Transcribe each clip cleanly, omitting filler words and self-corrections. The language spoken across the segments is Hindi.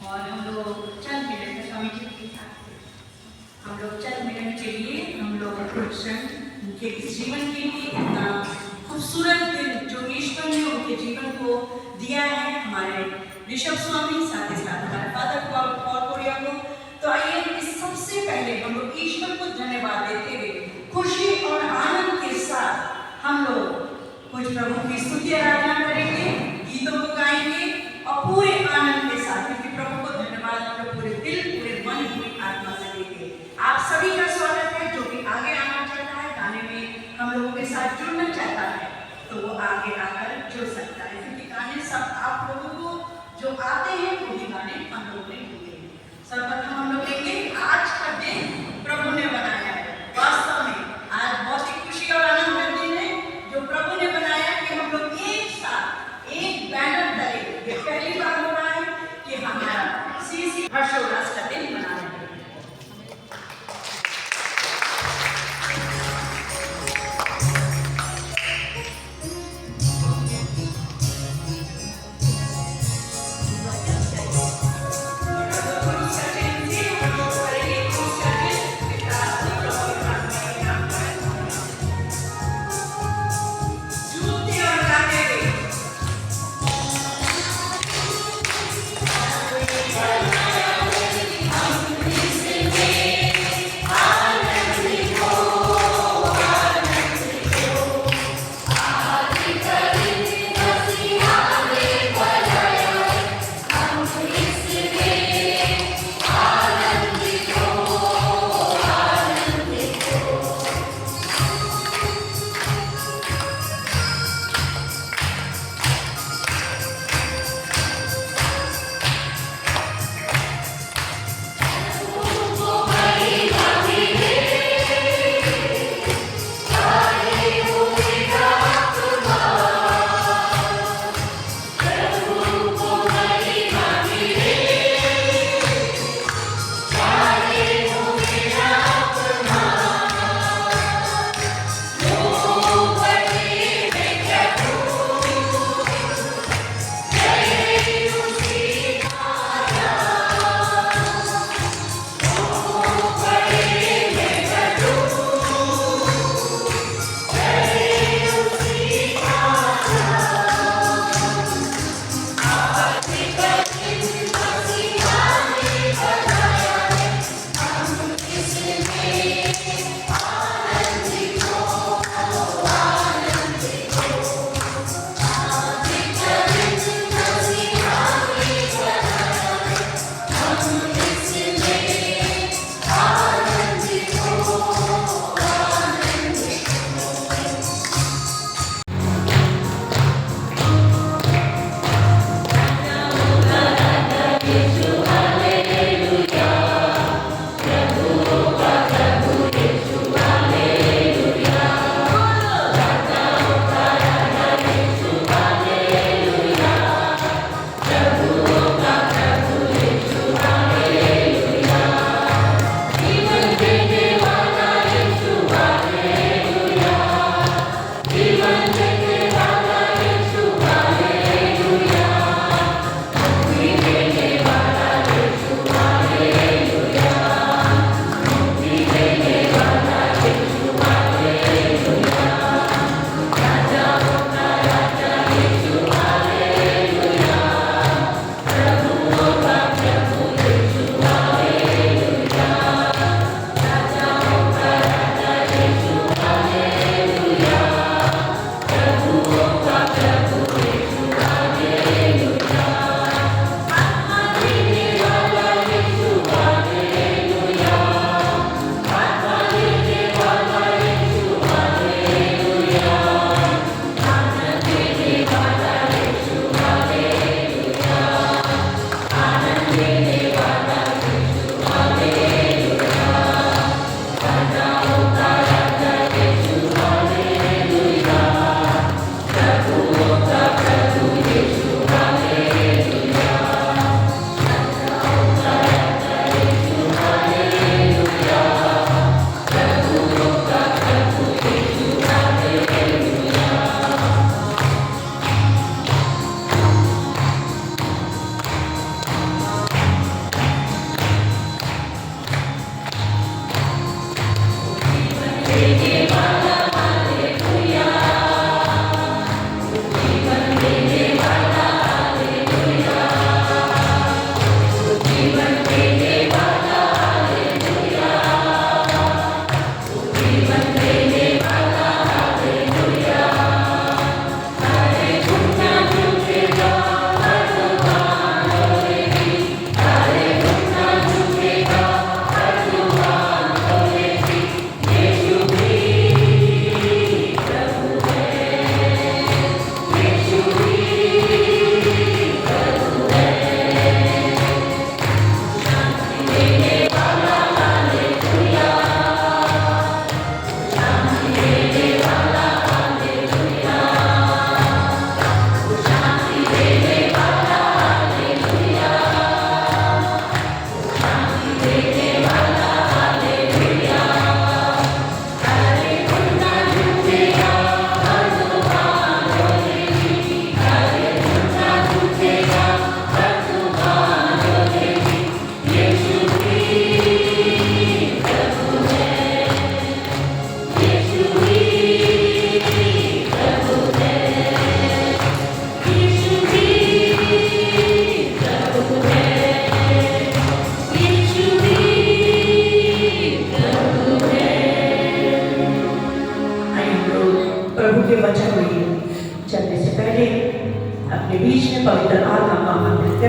और हम लोग चंद मिनट में स्वामी जी के साथ हम लोग चंद मिनट के लिए हम लोग उनके जीवन के लिए इतना खूबसूरत दिन जो ईश्वर ने उनके जीवन को दिया है हमारे ऋषभ स्वामी, साथ ही साथ हमारे फादर पॉल को। तो आइए इस सबसे पहले हम लोग ईश्वर को धन्यवाद देते हुए खुशी और आनंद के साथ हम लोग कुछ प्रभु की स्तुति आराधना करेंगे, गीतों को गाएंगे और पूरे आनंद के साथ, क्योंकि प्रभु को धन्यवाद हम लोग पूरे दिल, पूरे मन, पूरी आत्मा से देंगे। आप सभी का स्वागत है। जो भी आगे आना चाहता है, गाने में हम लोगों के साथ जुड़ना चाहता है, तो वो आगे आकर जुड़ सकता है, क्योंकि गाने सब आप लोगों को जो आते हैं वही गाने हम लोग ने लिए हैं। सर्वप्रथम हम लोग लेंगे आज का दिन प्रभु ने बनाया है। वास्तव में आज बहुत ही खुशी और आनंद का दिन है जो प्रभु ने बनाया कि हम लोग एक साथ एक बैनर तले, ये पहली बार हो रहा है कि हमारा सीसी हर्षोल्लास का दिन मना रहे हैं।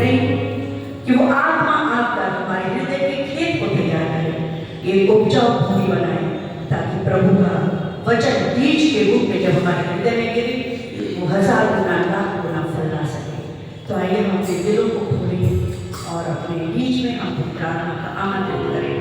करें कि वो आत्मा आकर हमारे हृदय के खेत को तैयार करे, एक उपजाऊ भूमि बनाए, ताकि प्रभु का वचन बीज के रूप में जब हमारे हृदय में गिरे वो 1000 गुना लाख गुना फल ला सके। तो आइए हम अपने दिलों को खोलें और अपने बीच में हम प्रार्थना का आमंत्रित करें।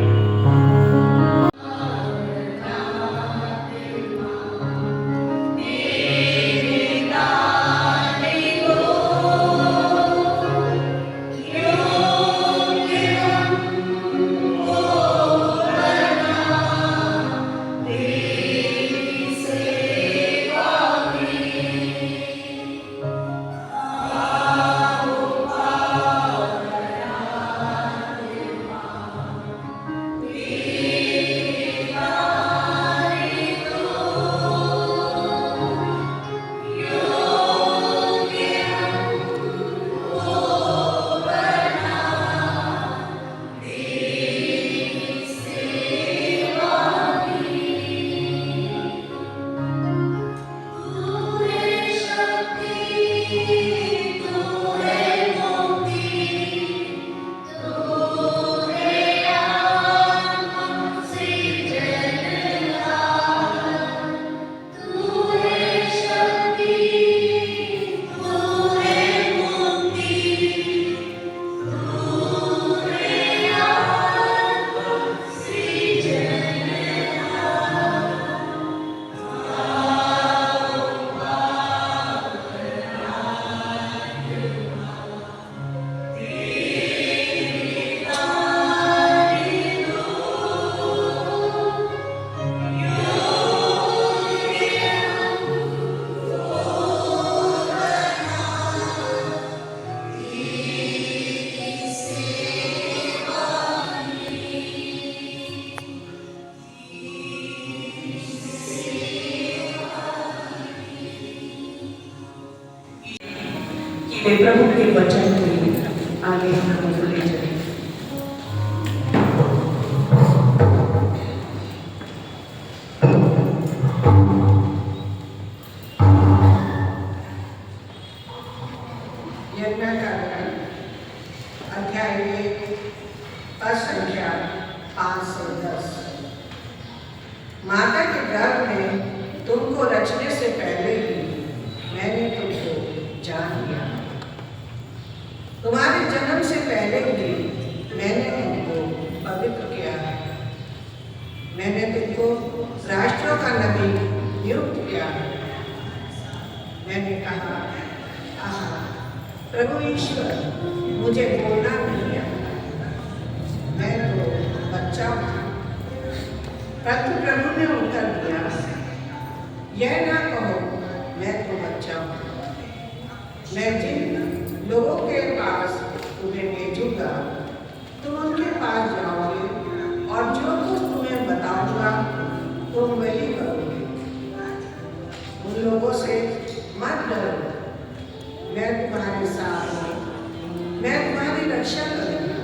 प्रभु के वचन के आगे हम ले चले। अध्याय 1 संख्या 5 से 10। माता के गर्भ में तुमको रचने से पहले ही मैंने तुमको जान लिया, तुम्हारे जन्म से पहले ही मैंने तुमको पवित्र किया है, मैंने तुमको राष्ट्रों का नबी नियुक्त किया है। मैंने कहा, आहा प्रभु ईश्वर, मुझे बोलना नहीं आता, मैं तो बच्चा हूँ। परंतु प्रभु ने उत्तर दिया, यह ना कहो मैं तो बच्चा हूँ। मैं जिन लोगों के पास तुम्हें भेजूंगा तुम उनके पास जाओगे और जो कुछ तुम्हें बताऊंगा तुम वही करोगे। उन लोगों से मत डरो, मैं तुम्हारे साथ हूँ, मैं तुम्हारी रक्षा करूंगा।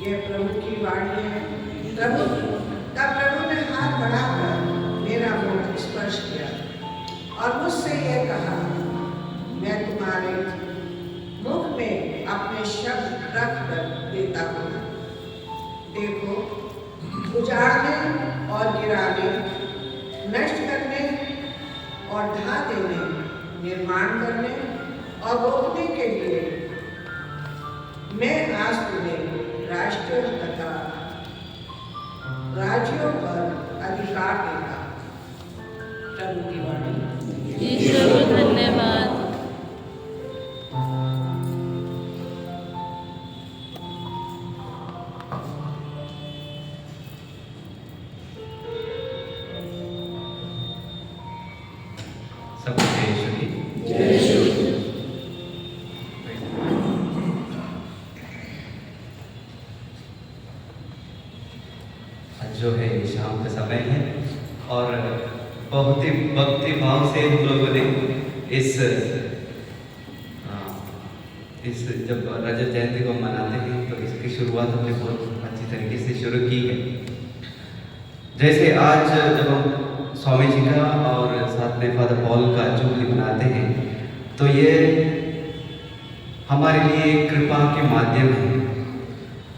यह प्रभु की वाणी है। तब प्रभु ने हाथ बढ़ाकर मेरा मुख स्पर्श किया और मुझसे यह कहा, मैं तुम्हारे मुख में अपने शब्द रख कर देता हूँ। देखो, उजाड़ने और गिराने, नष्ट करने और ढा देने, निर्माण करने और रोकने के लिए मैं आज तुम्हें राष्ट्र तथा राज्यों पर अधिकार देगा। प्रभु की वाणी। ईश्वर को धन्यवाद। जो है शाम का समय है और बहुत ही भक्ति भाव से हम लोगों ने इस जब रजत जयंती को मनाते हैं तो इसकी शुरुआत हमने बहुत अच्छी तरीके से शुरू की है। जैसे आज जब हम स्वामी जी का और साथ में फादर पॉल का जुबली मनाते हैं तो ये हमारे लिए एक कृपा के माध्यम है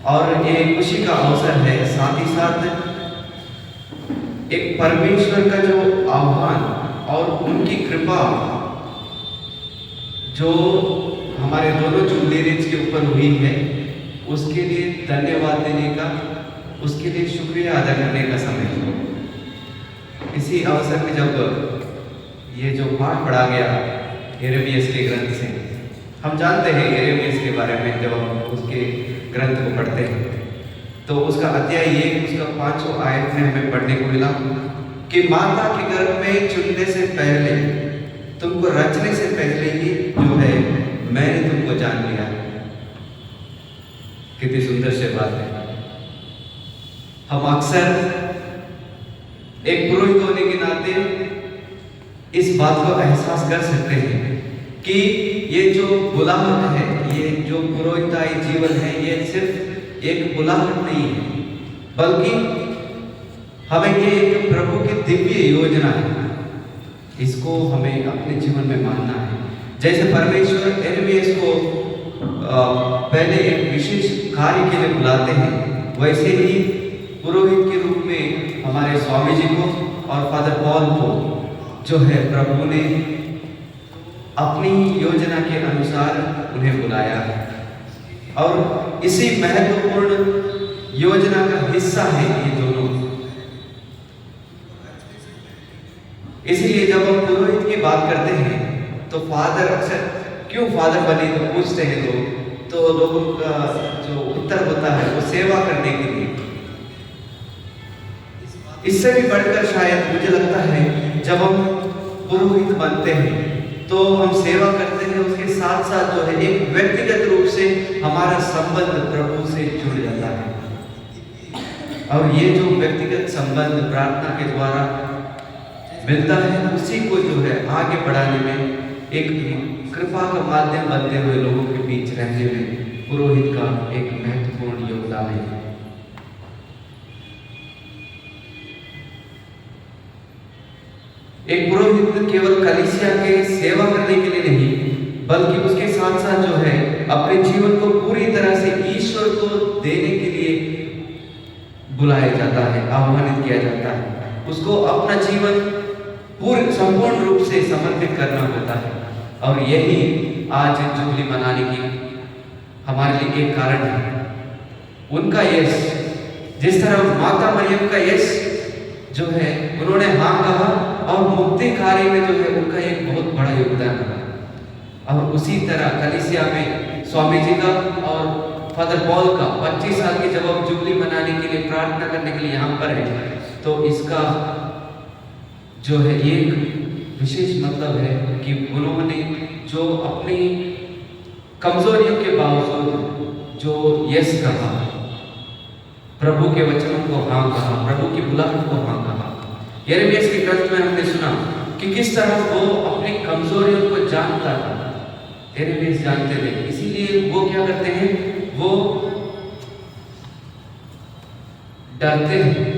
और ये खुशी का अवसर है। साथ ही साथ एक परमेश्वर का जो आह्वान और उनकी कृपा जो हमारे दोनों जुबलीज के ऊपर हुई है, उसके लिए धन्यवाद देने का, उसके लिए शुक्रिया अदा करने का समय है। इसी अवसर में जब ये जो पाठ पढ़ा गया यिर्मयाह के ग्रंथ से, हम जानते हैं यिर्मयाह के बारे में, जब हम उसके ग्रंथ को पढ़ते हैं तो उसका अध्याय ये, उसका 5वां आयत में हमें पढ़ने को मिला कि माता के गर्भ में चुनने से पहले, तुमको रचने से पहले ही जो है मैंने तुमको जान लिया। कितनी सुंदर से बात है। हम अक्सर एक पुरोहित होने के नाते इस बात को एहसास कर सकते हैं कि ये जो बुलाहट है, ये जो पुरोहिताई जीवन है, ये सिर्फ एक बुलाहट नहीं है, बल्कि हमें ये एक प्रभु की दिव्य योजना है। इसको हमें अपने जीवन में मानना है। जैसे परमेश्वर यिर्मयाह को पहले एक विशेष कार्य के लिए बुलाते हैं, वैसे ही पुरोहित के रूप में हमारे स्वामी जी को और फादर पॉल को जो है प्रभु ने अपनी योजना के अनुसार उन्हें बुलाया है और इसी महत्वपूर्ण योजना का हिस्सा है ये दोनों। इसीलिए जब हम पुरोहित की बात करते हैं तो फादर, अक्सर क्यों फादर बने तो पूछते हैं लोग, तो लोगों का जो उत्तर होता है वो सेवा करने के लिए। इससे भी बढ़कर शायद मुझे लगता है जब हम पुरोहित बनते हैं तो हम सेवा करते हैं, उसके साथ साथ जो है एक व्यक्तिगत रूप से हमारा संबंध प्रभु से जुड़ जाता है और ये जो व्यक्तिगत संबंध प्रार्थना के द्वारा मिलता है, उसी को जो है आगे बढ़ाने में, एक कृपा का माध्यम बनते हुए लोगों के बीच रहने में पुरोहित का एक महत्वपूर्ण योगदान है। एक पुरोहित केवल कलीसिया के सेवा करने के लिए नहीं, बल्कि उसके साथ साथ जो है अपने जीवन को पूरी तरह से ईश्वर को देने के लिए बुलाया जाता है, आह्वानित किया जाता है। उसको अपना जीवन पूर्ण संपूर्ण रूप से समर्पित करना होता है और यही आज जुबली मनाने की हमारे लिए एक कारण है। उनका यश, जिस तरह माता मरियम का यश जो है उन्होंने हाँ कहा और मुक्ति कार्य में जो है उनका एक बहुत बड़ा योगदान रहा, और उसी तरह कलीसिया में स्वामी जी का और फादर पॉल का 25 साल की जब हम जुबली मनाने के लिए प्रार्थना करने के लिए यहाँ पर है, तो इसका जो है एक विशेष मतलब है कि उन्होंने जो अपनी कमजोरियों के बावजूद जो यस कहा, प्रभु के वचनों को हाँ कहा, प्रभु की बुलाहट को हाँ कहा। यिर्मयाह के ग्रंथ में हमने सुना कि किस तरह वो अपनी कमजोरियों को जानता था। यिर्मयाह जानते थे, इसीलिए वो क्या करते हैं, वो डरते हैं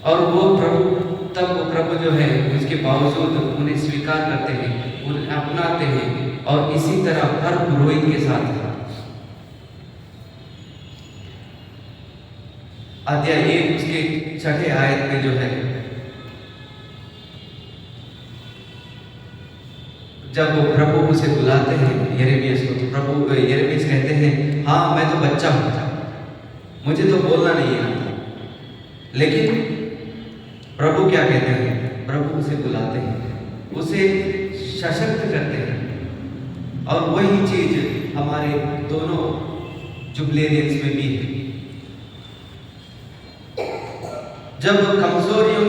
और वो प्रभु जो है उसके बावजूद उन्हें स्वीकार करते हैं, उन्हें अपनाते हैं। और इसी तरह हर पुरोहित के साथ अध्याय 1 उसके 6ठे आयत में जो है, जब वो प्रभु उसे बुलाते हैं यिर्मयाह को, तो प्रभु यिर्मयाह कहते हैं हाँ मैं तो बच्चा हूँ, मुझे तो बोलना नहीं आता। लेकिन प्रभु क्या कहते हैं, प्रभु उसे बुलाते हैं, उसे सशक्त करते हैं। और वही चीज हमारे दोनों जुबलेरियंस में भी है। जब कमजोरियों,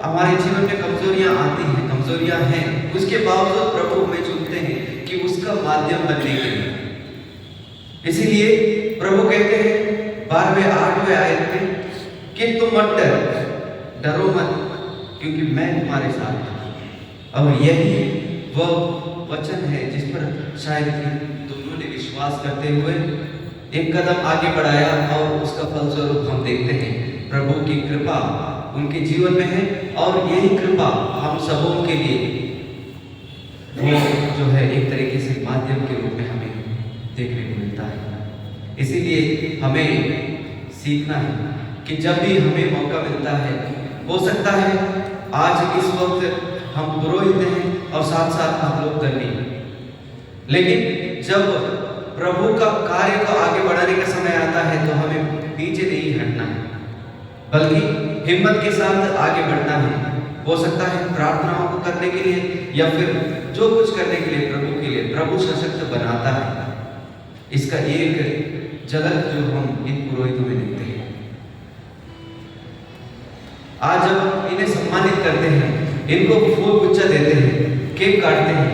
हमारे जीवन में कमजोरियां आती हैं, कमजोरियां हैं, उसके बावजूद प्रभु हमें चुनते हैं कि उसका माध्यम बनने के लिए। इसीलिए प्रभु कहते हैं 12वें 8वें आयत में कि तुम मत डरो मत, क्योंकि मैं तुम्हारे साथ हूं। और यही वह वचन है जिस पर शायद दोनों ने विश्वास करते हुए एक कदम आगे बढ़ाया, और उसका फलस्वरूप हम देखते हैं प्रभु की कृपा उनके जीवन में है। और यही कृपा हम सबों के लिए वो जो है एक तरीके से माध्यम के रूप में हमें इसीलिए हमें सीखना है कि जब भी हमें मौका मिलता है, हो सकता है आज इस वक्त हम पुरोहित हैं और साथ साथ आप लोग धर्मी हैं, लेकिन जब प्रभु का कार्य को आगे बढ़ाने का समय आता है तो हमें पीछे नहीं हटना है, बल्कि हिम्मत के साथ आगे बढ़ना है। हो सकता है प्रार्थनाओं को करने के लिए या फिर जो कुछ करने के लिए प्रभु के लिए प्रभु सशक्त बनाता है। इसका एक झलक जो हम इन पुरोहितों में देखते हैं। आज जब हम इन्हें सम्मानित करते हैं, इनको फूल गुच्छा देते हैं, केक काटते हैं,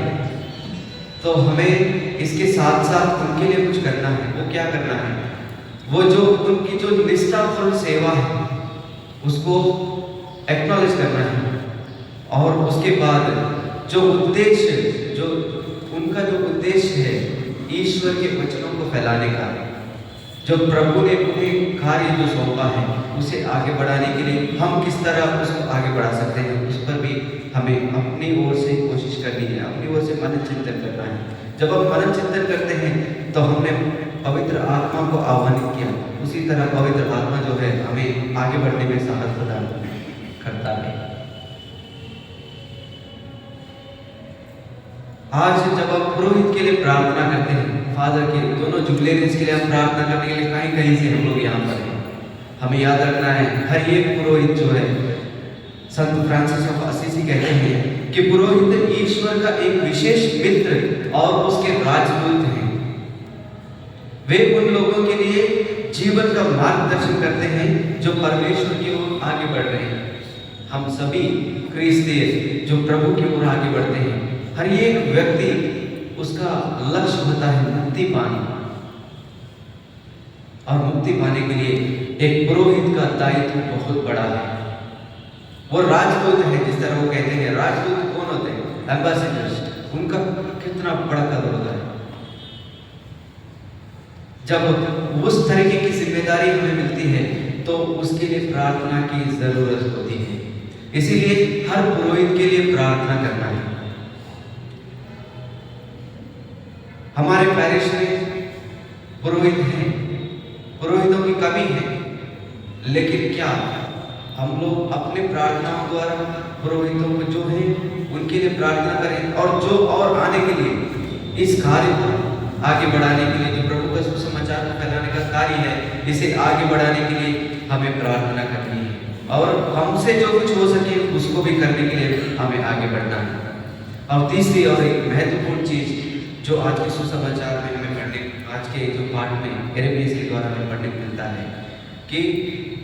तो हमें इसके साथ साथ उनके लिए कुछ करना है। वो क्या करना है? वो जो उनकी जो निष्ठापूर्ण सेवा है उसको एक्नॉलेज करना है, और उसके बाद जो उद्देश्य, जो उनका जो उद्देश्य है ईश्वर के वचनों को फैलाने का, जो प्रभु ने उन्हें कार्य जो सौंपा है उसे आगे बढ़ाने के लिए हम किस तरह उसको आगे बढ़ा सकते हैं, उस पर भी हमें अपनी ओर से कोशिश करनी है, अपनी ओर से मनन चिंतन करना है। जब हम मनन चिंतन करते हैं तो हमने पवित्र आत्मा को आह्वानित किया, उसी तरह पवित्र आत्मा जो है हमें आगे बढ़ने में साहस प्रदान करता है। आज जब हम पुरोहित के लिए प्रार्थना करते हैं, फादर के दोनों जुबलेरियंस के लिए हम प्रार्थना करने के लिए कहीं कहीं से हम लोग यहाँ पर हैं। हमें याद रखना है हर एक पुरोहित जो है, संत फ्रांसिस ऑफ असीसी कहते हैं कि पुरोहित ईश्वर का एक विशेष मित्र और उसके राजदूत हैं। वे उन लोगों के लिए जीवन का मार्गदर्शन करते हैं जो परमेश्वर की ओर आगे बढ़ रहे हैं। हम सभी क्रिस्तीय जो प्रभु की ओर आगे बढ़ते हैं, हर एक व्यक्ति उसका लक्ष्य होता है मुक्ति पाना, और मुक्ति पाने के लिए एक पुरोहित का दायित्व बहुत बड़ा है। वो राजदूत है, जिस तरह वो कहते हैं राजदूत कौन होते हैं? एम्बेसडर्स। उनका कितना बड़ा कदर होता है। जब उस तरीके की जिम्मेदारी हमें मिलती है तो उसके लिए प्रार्थना की जरूरत होती है। इसीलिए हर पुरोहित के लिए प्रार्थना करना है। हमारे पैरिश में पुरोहित हैं, पुरोहितों की कमी है, लेकिन क्या हम लोग अपने प्रार्थनाओं द्वारा पुरोहितों को जो है उनके लिए प्रार्थना करें, और जो और आने के लिए इस कार्य को आगे बढ़ाने के लिए, जो प्रभु का सुसमाचार को फैलाने का कार्य है, इसे आगे बढ़ाने के लिए हमें प्रार्थना करनी है, और हमसे जो कुछ हो सके उसको भी करने के लिए हमें आगे बढ़ना है। और तीसरी और एक महत्वपूर्ण चीज जो आज के सुसमाचार में हमें पढ़ने, आज के जो पाठ में यिर्मयाह के द्वारा हमें पढ़ने को मिलता है कि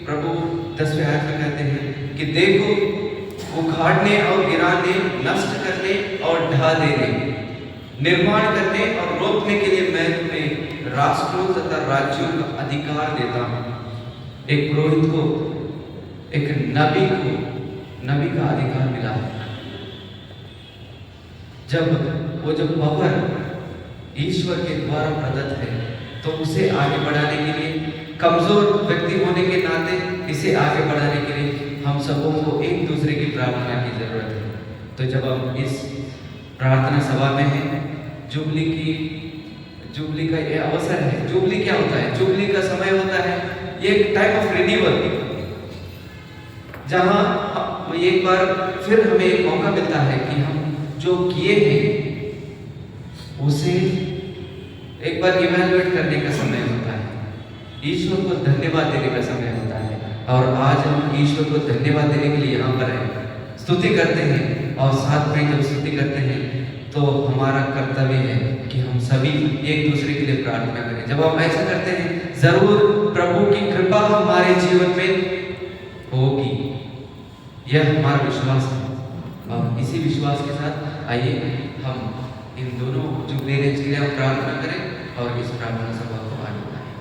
प्रभु 10वें आयत में कहते हैं कि देखो उखाड़ने और गिराने, नष्ट करने और ढा देने, निर्माण करने और रोकने के लिए मैं तुम्हें राष्ट्रों तथा राज्यों का अधिकार देता हूँ। एक पुरोहित को, एक नबी को नबी का अधिकार मिला है। जब वो जो पावर ईश्वर के द्वारा प्रदत्त है तो उसे आगे बढ़ाने के लिए, कमजोर व्यक्ति होने के नाते इसे आगे बढ़ाने के लिए हम सबों को एक दूसरे की प्रार्थना की जरूरत है। तो जब हम इस प्रार्थना सभा में हैं, जुबली का ये अवसर है। जुबली क्या होता है? जुबली का समय होता है ये टाइम ऑफ रिन्यूअल, जहां एक बार फिर हमें एक मौका मिलता है कि हम जो किए हैं उसे एक बार इवैल्यूएट करने का समय होता है, ईश्वर को धन्यवाद देने का समय होता है। और आज हम ईश्वर को धन्यवाद देने के लिए यहाँ पर हैं, स्तुति करते हैं, और साथ में जब स्तुति करते हैं तो हमारा कर्तव्य है कि हम सभी एक दूसरे के लिए प्रार्थना करें। जब हम ऐसा करते हैं जरूर प्रभु की कृपा हमारे जीवन में होगी, यह हमारा विश्वास है। और इसी विश्वास के साथ आइए हम इन दोनों जुबलेरियंस के लिए हम प्रार्थना करें और इस प्रार्थना सभा को आगे बढ़ाएं।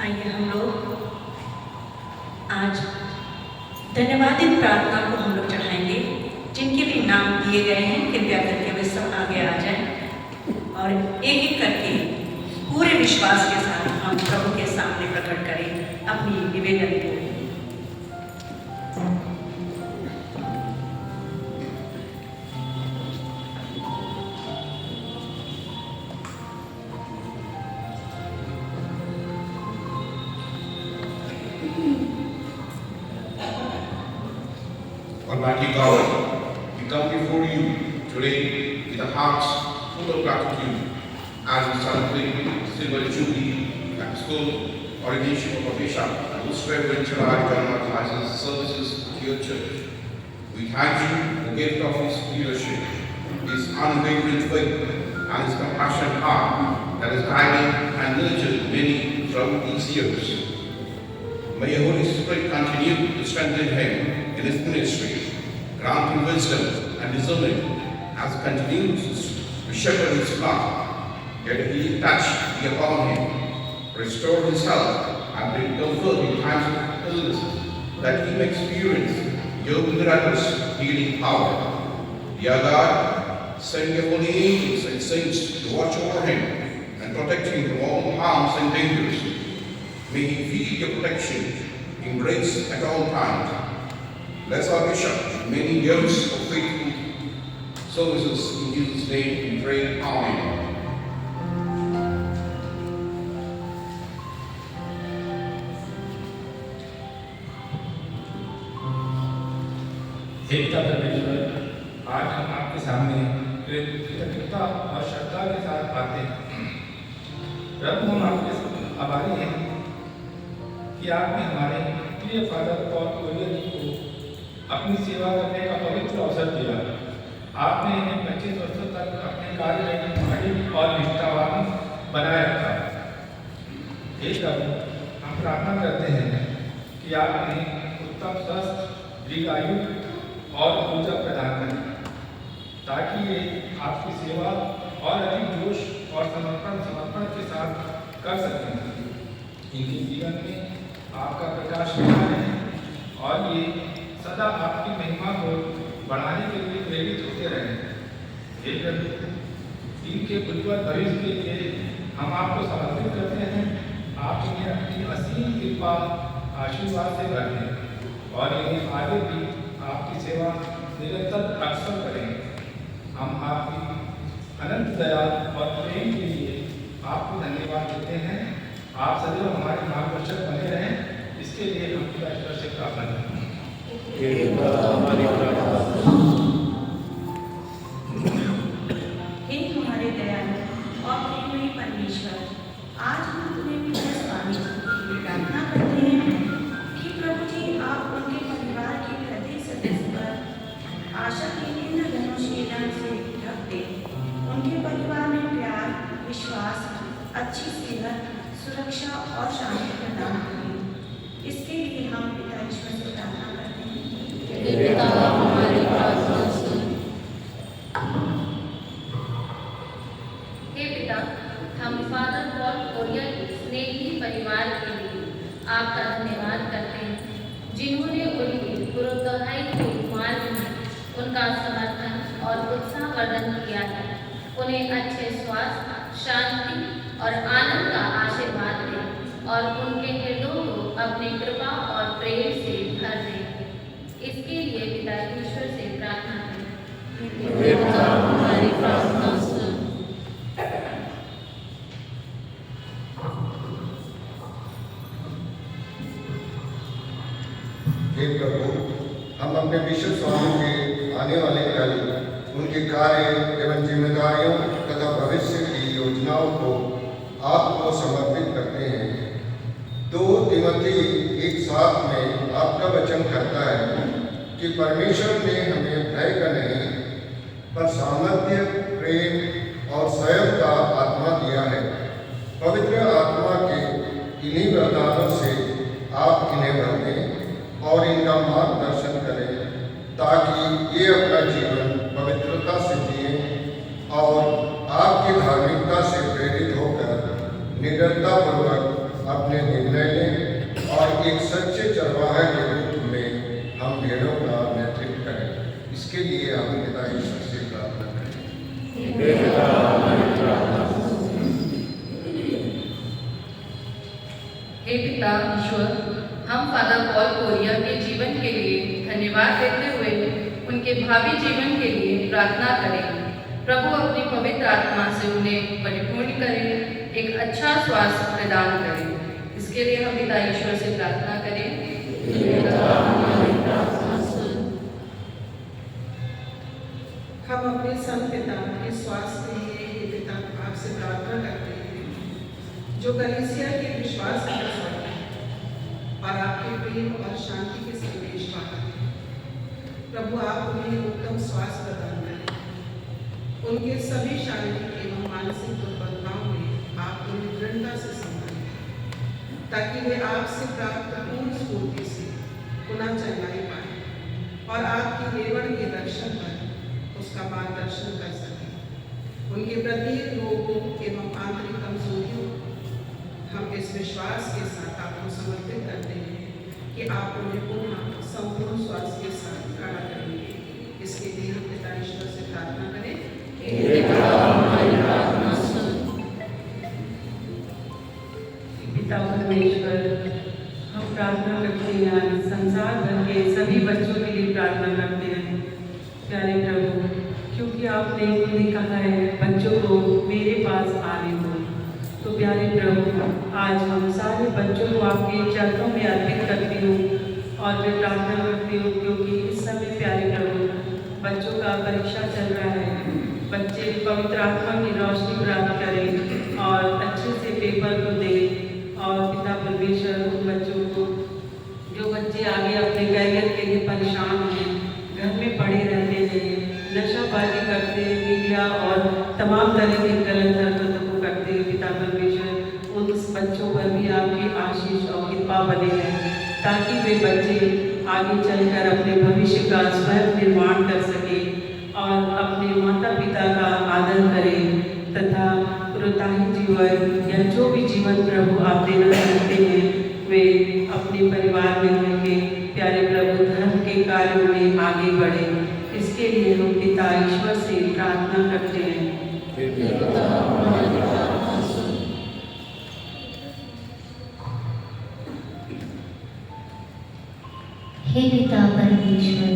आइए हम लोग आज धन्यवादित प्रार्थना को हम लोग चढ़ाएंगे। जिनके भी नाम दिए गए हैं कृपया करके वे सब आगे आ जाएं और एक एक करके पूरे विश्वास के साथ हम प्रभु के सामने प्रकट करें अपनी निवेदन को। Almighty God, we come before you today with a hearts full of gratitude as we celebrate Silver Jubilee at the school ordination of a bishop and whose Reverend Charles John Matthias' services to your church. We thank you for the gift of his leadership, his unwavering faith, and his compassionate heart that has guided and nurtured many throughout these years. May your Holy Spirit continue to strengthen him in his ministry, grant him wisdom and discernment as he continues to shepherd his flock. Let he touch be upon him, restore his health, and bring comfort in times of illness, that he may experience your miraculous healing power. Dear God, send your holy angels and saints to watch over him and protect him from all harms and dangers. May he feel your protection, embrace at all times. Bless our bishop, many years of faithful services. In Jesus' name we pray. Amen. हे पिता परमेश्वर, आज हम आपके सामने कृतज्ञता और श्रद्धा के साथ आते हैं। प्रभु, हम आपके आभारी हैं कि आपने हमारे प्रिय फादर पॉल कोरिया जी को अपनी सेवा करने का पवित्र अवसर दिया। आपने इन्हें 25 वर्षों तक अपने कार्य में निष्ठावान और निष्ठावान बनाए रखा। हे प्रभु, हम प्रार्थना करते हैं कि आप इन्हें उत्तम स्वस्थ, दीर्घायु और ऊर्जा प्रदान करें, ताकि ये आपकी सेवा और अधिक जोश और समर्पण के साथ कर सकें। इनके जीवन में आपका प्रकाश बना रहे और ये सदा आपकी महिमा को बढ़ाने के लिए प्रेरित होते रहें। हे प्रभु, इनके उज्ज्वल भविष्य के लिए हम आपको समर्पित करते हैं। आप इन्हें अपनी असीम कृपा आशीर्वाद से भर दें और इन्हें आगे भी आपकी सेवा निरंतर अक्सर करें। हम आपकी अनंत दया और प्रेम के लिए आपको धन्यवाद देते हैं। आप सदैव हमारे मार्गदर्शक बने रहें, इसके लिए हम ईश्वर से प्रार्थना करते हैं। हे हमारे दयालु और प्रेममय परमेश्वर, आज हम तुम्हें विजय स्वामी जी के लिए प्रार्थना करते हैं कि प्रभु जी आप उनके परिवार के प्रत्येक सदस्य पर आशा के इंद्रधनुषीलन से ढक दें। उनके परिवार में प्यार, विश्वास, अच्छी सेहत, सुरक्षा और शांति प्रदान करें। इसके लिए हम पिता ईश्वर से प्रार्थना करते हैं। हे पिता, हमारी प्रार्थना सुन। हे पिता, हम फादर पॉल कोरिया के स्नेही परिवार के लिए आपका धन्यवाद करते हैं, जिन्होंने उनके पुरोहिताई के मार्ग में उनका समर्थन और उत्साहवर्धन किया है। उन्हें अच्छे स्वास्थ्य, शांति और आनंद का आशीर्वाद दें और उनके हृदयों को अपनी कृपा और प्रेम से भर दें। इसके लिए पिता ईश्वर से प्रार्थना करें। हे पिता, हमारी प्रार्थना सुन। हे प्रभु, हम अपने विश्व स्वामी के आने वाले कल उनके कार्य एवं जिम्मेदारियों तथा भविष्य की योजनाओं को आपको समर्पित करते हैं। 2 तिमोथी 1:7 में आपका वचन कहता है कि परमेश्वर ने हमें भय का नहीं पर सामर्थ्य, प्रेम और संयम का आत्मा दिया है। पवित्र आत्मा के इन्हीं वरदानों से आप इन्हें भर दें और इनका मार्गदर्शन करें, ताकि ये अपना जीवन पवित्रता से जिए और आपकी धार्मिकता से प्रेरित होकर निडरतापूर्वक अपने निर्णय लें और एक सच्चे चरवाहे के रूप में हम भेड़ों का नेतृत्व करें। इसके लिए हम पिता ईश्वर से प्रार्थना करें। हे पिता, हमारी प्रार्थना सुन। हे पिता ईश्वर, हम फादर पॉल कोरिया के जीवन के लिए धन्यवाद देते हुए उनके भावी जीवन के लिए प्रार्थना करें। प्रभु अपनी पवित्र आत्मा से उन्हें परिपूर्ण करें, एक अच्छा स्वास्थ्य प्रदान करें। इसके लिए हम पिता ईश्वर से प्रार्थना करें। हे पिता, हमारी प्रार्थना सुन। अपने संत पिता के स्वास्थ्य के लिए हे पिता आपसे प्रार्थना करते हैं, जो कलीसिया के विश्वास के रखवाले हैं और आपके प्रेम और शांति के संदेश पाता है। प्रभु आप उन्हें उत्तम स्वास्थ्य प्रदान करें। उनके सभी शारीरिक एवं मानसिक दुर्बलताओं में आप उन्हें दृढ़ता से संभालें, ताकि वे आपसे प्राप्त पूर्ण स्फूर्ति से पुनः चंगाई पाएं और आपकी रेवड़ के दर्शन पर उसका मार्गदर्शन कर सकें। उनके प्रत्येक रोगों एवं आंतरिक कमजोरियों हम इस विश्वास के साथ आपको समर्पित करते हैं कि आप उन्हें पुनः संपूर्ण स्वास्थ्य के साथ खड़ा करेंगे। इसके लिए हम पिता ईश्वर से प्रार्थना करें। हे पिता हमारी प्रार्थना सुन। पिता परमेश्वर, हम प्रार्थना करते हैं, संसार भर के सभी बच्चों के लिए प्रार्थना करते हैं। प्यारे प्रभु, क्योंकि आपने उन्हें कहा है बच्चों को मेरे पास आने दो, तो प्यारे प्रभु आज हम सारे बच्चों को आपके चरणों में अर्पित करती हूँ और मैं प्रार्थना करती हूँ, क्योंकि इस समय प्यारे प्रभु बच्चों का परीक्षा चल रहा है। बच्चे पवित्र आत्मा की रोशनी प्राप्त करें और अच्छे से पेपर को दें। और पिता परमेश्वर उन बच्चों को, जो बच्चे आगे अपने कैरियर के लिए परेशान हैं, घर में पड़े रहते हैं, नशाबाजी करते हैं, मीडिया और तमाम तरह की गलत हरकतों को करते हैं, पिता परमेश्वर उन बच्चों पर भी आपकी आशीष और कृपा बने हैं, ताकि वे बच्चे आगे चलकर अपने भविष्य का स्वयं निर्माण कर सकें और अपने माता पिता का आदर करें तथा पुरोताही जीवन या जो भी जीवन प्रभु आप देना चाहते हैं वे अपने परिवार में रह के प्यारे प्रभु धर्म के कार्यों में आगे बढ़े। इसके लिए हम पिता ईश्वर से प्रार्थना करते हैं। हे पिता हमारी प्रार्थना सुन। हे पिता परमेश्वर,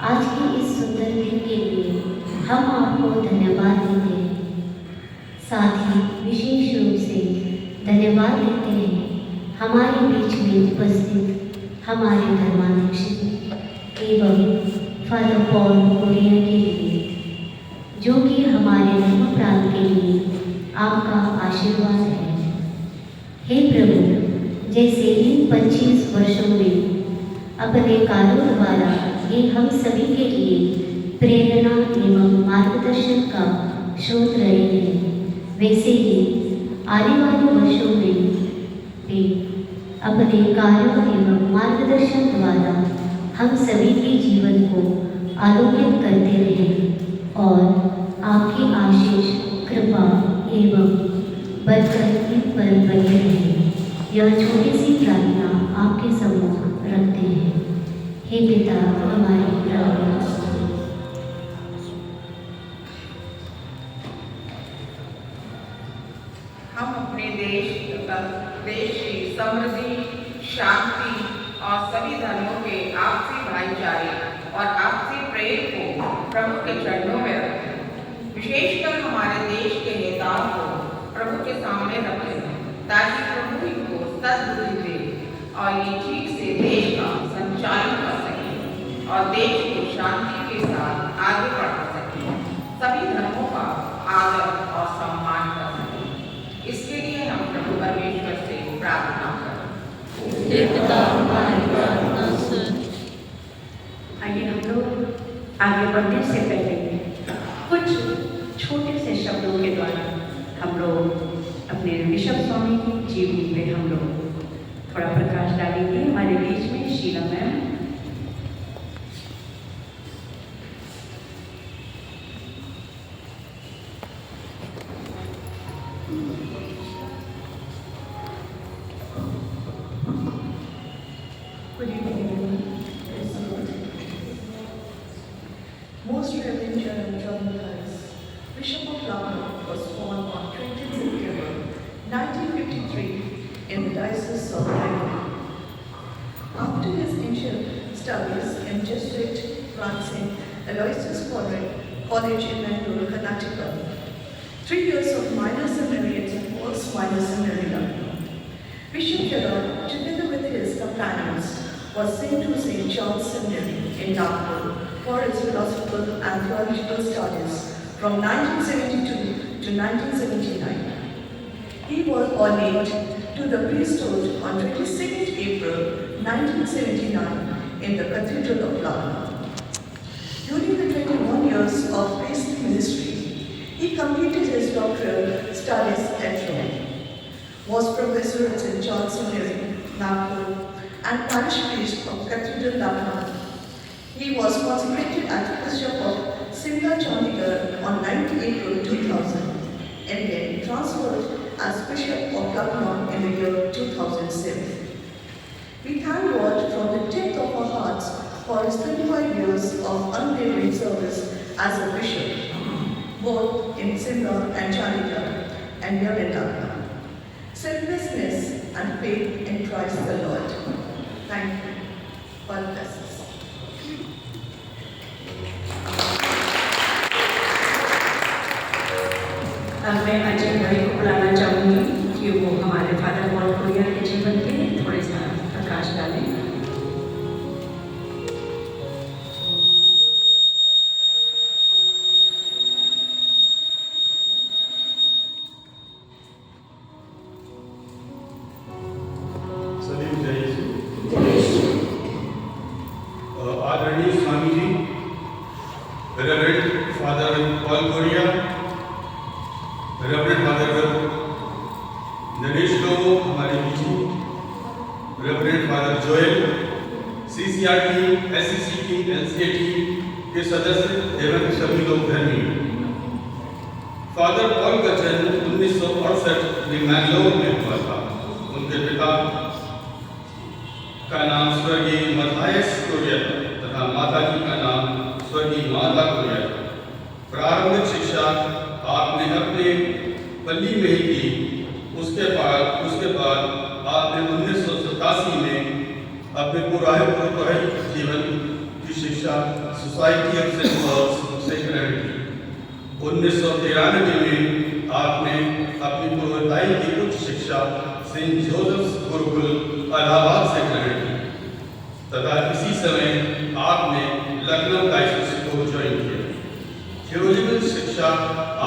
आज के इस सुंदर दिन के लिए हम आपको धन्यवाद देते हैं। साथ ही विशेष रूप से धन्यवाद देते हैं हमारे बीच में उपस्थित हमारे धर्माध्यक्ष एवं फादर पॉल कोरिया के लिए, जो कि हमारे धर्म प्रांत के लिए आपका आशीर्वाद है। हे प्रभु, जैसे इन 25 वर्षों में अपने कार्यों द्वारा ये हम सभी के लिए प्रेरणा एवं मार्गदर्शन का स्रोत रहे हैं, वैसे ही आने वाले वर्षों में भी अपने कार्यों एवं मार्गदर्शन द्वारा हम सभी के जीवन को आलोकित करते रहें और आपकी आशीष, कृपा एवं बरकत इन पर बनी रहे। यह छोटी सी प्रार्थना आपके सम्मुख रखते हैं। हे पिता हमारी प्रार्थना सुनो। हम अपने देश तथा देश की समृद्धि, शांति और सभी धर्मों के आपसी भाईचारे और आपसी प्रेम को प्रभु के चरणों में रखें। विशेषकर हमारे देश के नेताओं को प्रभु के सामने रखें, ताकि प्रभु इनको सद्बुद्धि दे और ये ठीक से देश का संचालन कर सके और देश को शांति के साथ आगे बढ़ा सके, सभी धर्मों का आदर और सम्मान कर सके। इसके लिए हम प्रभु परमेश्वर से प्रार्थना करें। हे पिता हमारी प्रार्थना सुन। आइए हम लोग आगे बढ़ने से पहले कुछ छोटे से शब्दों के द्वारा हम लोग अपने बिशप स्वामी की जीवनी पे हम लोग थोड़ा प्रकाश डालेंगे। हमारे बीच में Sheela ma'am. Good evening, everyone. Most Reverend John Matthias, Bishop of London, was born on 20 September 1953 in the Diocese of Bangalore. After his initial studies in Jesuit-run St. Aloysius College in Bangalore, Karnataka, 3 years of minor seminary at St. Paul's Minor Seminary, London, Bishop together with his companions, was sent to St. John's Seminary in Nagpur for his philosophical and theological studies from 1972 to 1979. He was ordained to the priesthood on 22nd April 1979 in the Cathedral of Lucknow. During the 21 years of priestly ministry, he completed his doctoral studies at Rome, was professor at St. John's Seminary, Nagpur, and parish priest of Cathedral Lucknow. He was consecrated as Bishop of Simla Chandigarh on 9th April 2000 and then transferred as Bishop of Lucknow in the year 2007. We thank God from the depth of our hearts for his 25 years of unwavering service as a bishop, both in Simla and Chandigarh and here in Lucknow. Selflessness and faith in Christ the Lord. Thank you. God bless us. अब मैं अजय भाई को बुलाना चाहूँगी कि वो हमारे फादर पॉल कोरिया के जीवन के थोड़े सा प्रकाश डालें। आदरणीय Swami ji, reverend father Paul Correa, reverend father Naresh लोगो हमारे बीच, reverend father Joel, CCRT, SCCT, LCAT के सदस्य एवं सभी लोग धर्मी। फादर पॉल का जन्म 1968 में मैंगलोर में हुआ था। उनके पिता का नाम स्वर्गीय मथायस कोरिया तथा माता जी का नाम स्वर्गीय माता कोरिया। प्रारंभिक शिक्षा आपने अपने पल्ली में ही की। उसके बाद आपने 1987 में अपने पुरोहित जीवन की शिक्षा सोसाइटी ऑफ सेंट पॉल्स से ग्रहण की। 1993 में आपने अपनी पुरोहिताई की उच्च शिक्षा सेंट जोसेफ्स गुरुकुल इलाहाबाद से ग्रहण की तथा इसी समय आपने लखनऊ डायसिस को ज्वाइन किया। थियोलॉजिकल शिक्षा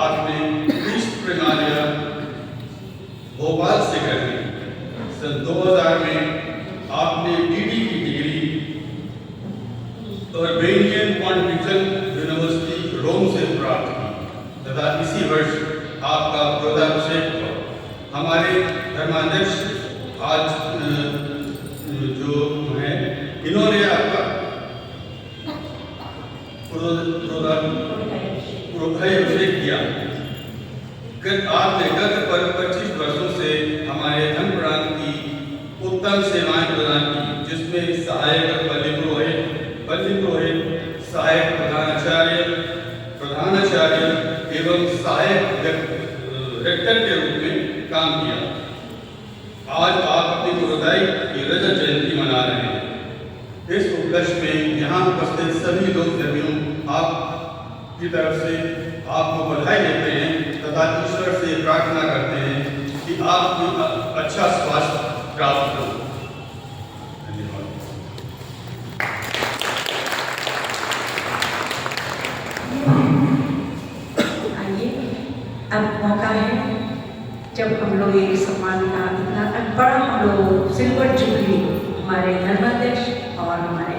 आपने प्रीस्ट प्रणालिया भोपाल से ग्रहण की। सन 2000 में आपने DD की डिग्री अर्बेनियन पॉन्टिफिकल यूनिवर्सिटी रोम से प्राप्त की तथा इसी वर्ष आपका पदाभिषेक हुआ। हमारे धर्माध्यक्ष आज जो हैं इन्होंने आपका पुरोहिताभिषेक किया। आपने गत पर 25 वर्षों से हमारे धर्म प्रांत की उत्तम सेवाएं प्रदान की, जिसमें सहायक पल्ली पुरोहित, सहायक प्रधानाचार्य एवं सहायक रेक्टर के रूप में काम किया। आज आप अपनी पुरोहिताई की रजत जयंती मना रहे हैं। इस उपलक्ष्य में यहाँ उपस्थित सभी लोग धर्मियों आपकी तरफ से आपको बधाई देते हैं तथा ईश्वर से प्रार्थना करते हैं कि आपको अच्छा स्वास्थ्य प्राप्त हो। धन्यवाद। आइए, अब मौका है जब हम लोग एक सम्मान का इतना बड़ा हम लोग सिल्वर जुबली हमारे धर्माध्यक्ष और हमारे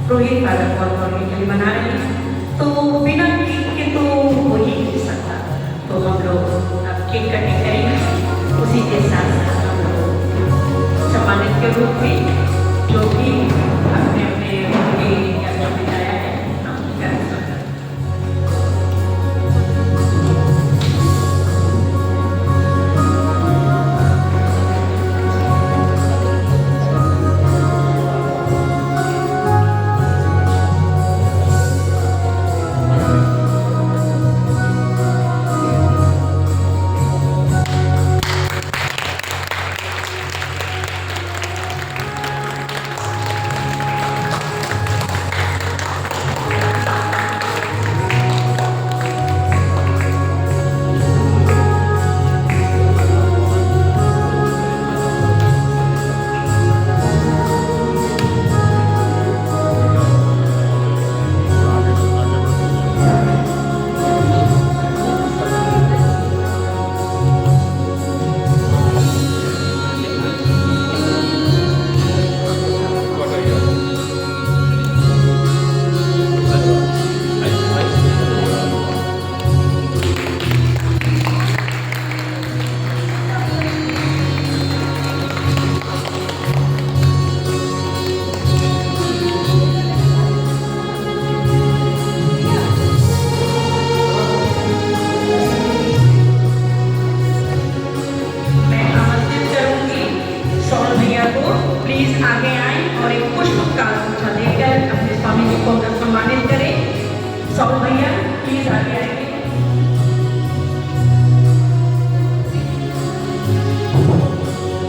पुरोहित फादर पॉल कोरिया के लिए मना रहे हैं, तो बिना केक के तो हो ही नहीं सकता। तो हम लोग अब केक कटिंग करेंगे। उसी के साथ साथ हम लोग सम्मानित के रूप में जो भी अपने अपने या जो बिताया है हम कर सकते हैं। सम्मानित करें। सौल भैया प्लीज आगे आएंगे।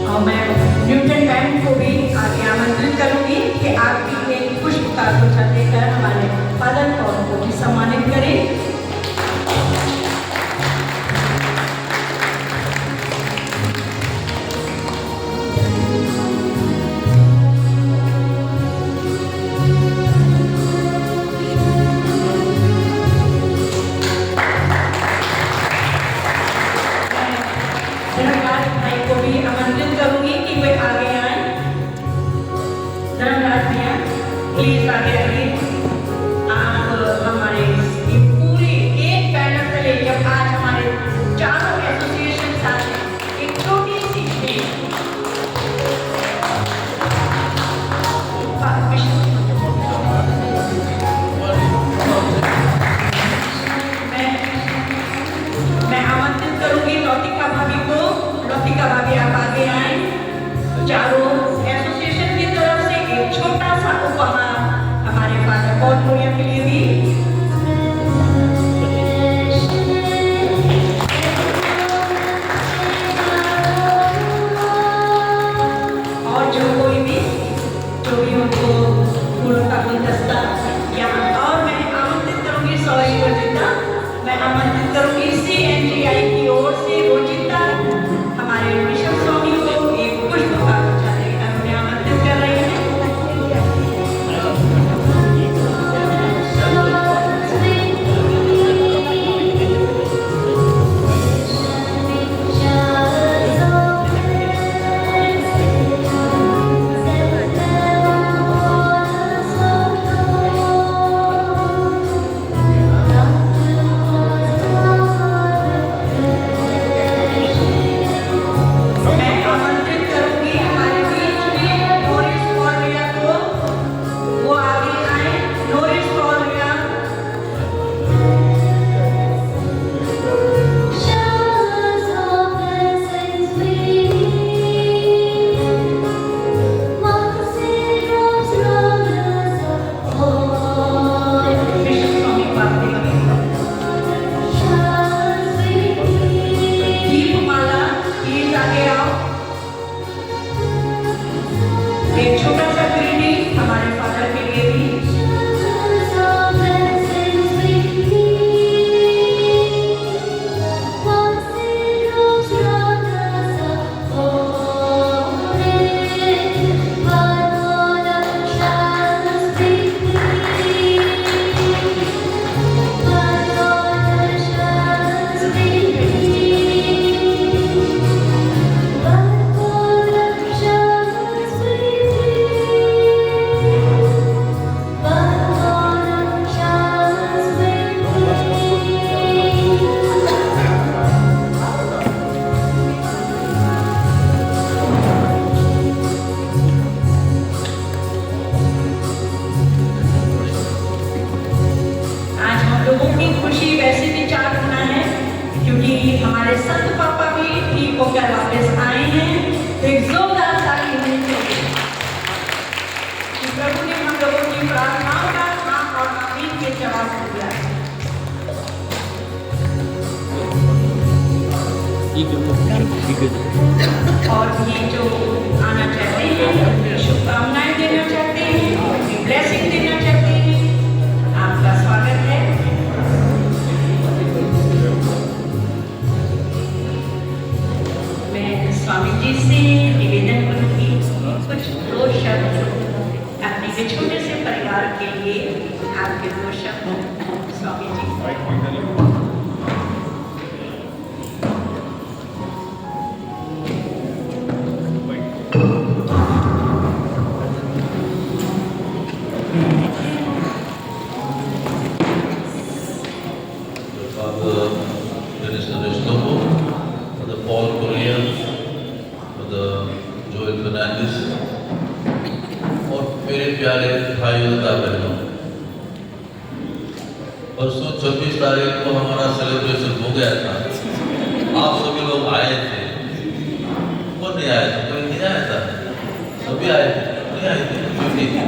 और मैं न्यूटन मैम को भी आगे आमंत्रित करूंगी कि आप भी एक पुष्प का गुच्छा देकर हमारे फादर पॉल को भी सम्मानित करें। धर्मराज भाई को भी आमंत्रित करूंगी कि वे आगे आए। धर्मराज भैया प्लीज आगे आइए। आप हमारे पूरे एक बैनर तले जब आज हमारे चारों एसोसिएशन साथ हैं, एक छोटी सी मैं आमंत्रित करूंगी लौतिका भाभी को। लौतिका भाभी आप आगे आए। चारों एसोसिएशन की तरफ से एक छोटा सा उपहार हमारे फादर पॉल कोरिया के लिए भी। और जो कोई भी उनको फूलों का गुलदस्ता या और मैं आमंत्रित करूंगी सॉरी रोजिता, मैं आमंत्रित करूंगी CNGI की ओर से रोजिता हमारे बिशप स्वामी को एक पुष्प का गुच्छा देकर उन्हें आमंत्रित कर रही है। एक छोटा सा ग्रीटिंग हमारे फादर के लिए भी। हमारे संत पापा भी ठीक होकर वापस आए हैं। तो एक जोरदार ताली होनी चाहिए कि प्रभु ने हम लोगों की प्रार्थनाओं का हाँ और आमीन के जवाब दिया। और ये जो आना चाहते हैं, शुभकामनाएं देना चाहते हैं, ब्लेसिंग देना चाहते हैं, आपका स्वागत है। स्वामी जी से निवेदन करूंगी कुछ दो शब्द अपने के छोटे से परिवार के लिए, आपके दो शब्द स्वामी जी। प्यारे भाइयों तथा बहनों, परसों 26 तारीख को हमारा सेलिब्रेशन हो गया था। आप सभी लोग आए थे। कौन नहीं आया था? कोई नहीं आया था? सभी आए थे? नहीं आए थे? क्यों नहीं थे?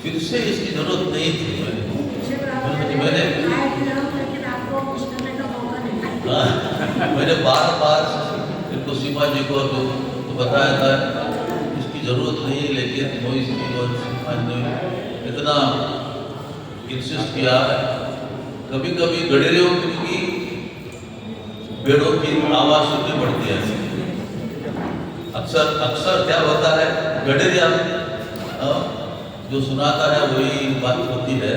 फिर से इसकी जरूरत नहीं थी। मैंने मैंने बार बार इनको सीमा जी को तो बताया था इसकी जरूरत नहीं, लेकिन मोइस जी और सीमा ने इतना इंसिस्ट किया। कभी कभी गडेरियों की भेड़ों की आवाज सुननी पड़ती है। अक्सर क्या होता है, गडेरिया जो सुनाता है वही बात होती है।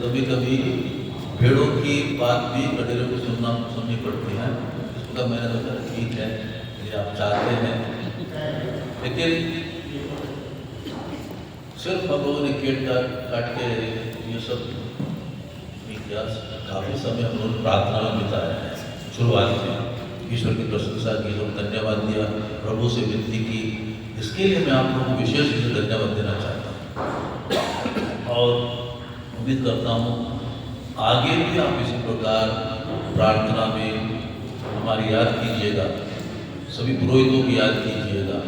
कभी कभी भेड़ों की बात भी गडेरियों को सुननी पड़ती है। इसका मैंने सोचा ठीक है ये आप चाहते हैं, लेकिन सिर्फ हम लोगों ने केट काट के ये सब काफी समय हम लोग प्रार्थना में बिताया है। शुरुआत में ईश्वर की प्रशंसा की और धन्यवाद दिया, प्रभु से विनती की। इसके लिए मैं आप लोगों को विशेष रूप से धन्यवाद देना चाहता हूँ और उम्मीद करता हूँ आगे भी आप इसी प्रकार प्रार्थना में हमारी याद कीजिएगा, सभी पुरोहितों की याद कीजिएगा।